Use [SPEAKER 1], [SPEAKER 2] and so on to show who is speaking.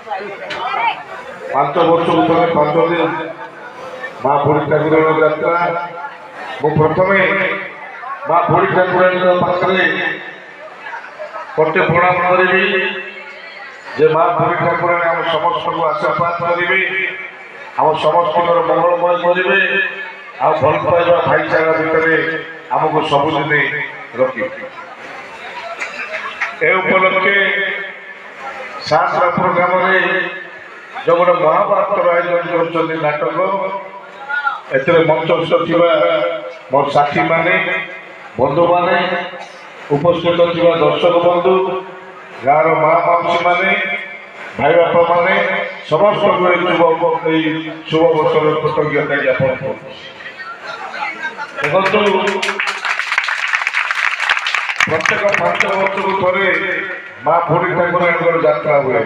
[SPEAKER 1] ପାଞ୍ଚ ବର୍ଷକୁ ଥରେ 5 ଦିନ ମା ବୁଢ଼ୀ ଠାକୁରାଣୀ ଯାତ୍ରା। ମୁଁ ପ୍ରଥମେ ମା ବୁଢ଼ୀ ଠାକୁରାଣୀଙ୍କ ପାଖରେ ଗୋଟେ ପ୍ରଣାମ କରିବି ଯେ ମା ବୁଢ଼ୀ ଠାକୁରାଣୀ ଆମ ସମସ୍ତଙ୍କୁ ଆଶୀର୍ବାଦ କରିବେ, ଆମ ସମସ୍ତଙ୍କର ମଙ୍ଗଳମୟ କରିବେ, ଆଉ ଭଲ ପାଇବା ଭାଇଚାରା ଭିତରେ ଆମକୁ ସବୁଦିନ ରଖିବେ। ଏ ଉପଲକ୍ଷେ ସାତରାପୁର ଗ୍ରାମରେ जो गोटे महाभारत आयोजन कर नाटक एथिरे मंचस्थ थिबा मोर साथी माने बंधु माने उपस्थित थिबा दर्शक बंधु गाँव माँ माउसी माने भाई बापा माने समस्त शुभ वर्षर कृतज्ञता ज्ञापन कर। प्रत्येक 5 वर्ष को थे माँ बुढ़ी ठाकुराणी यात्रा हुए।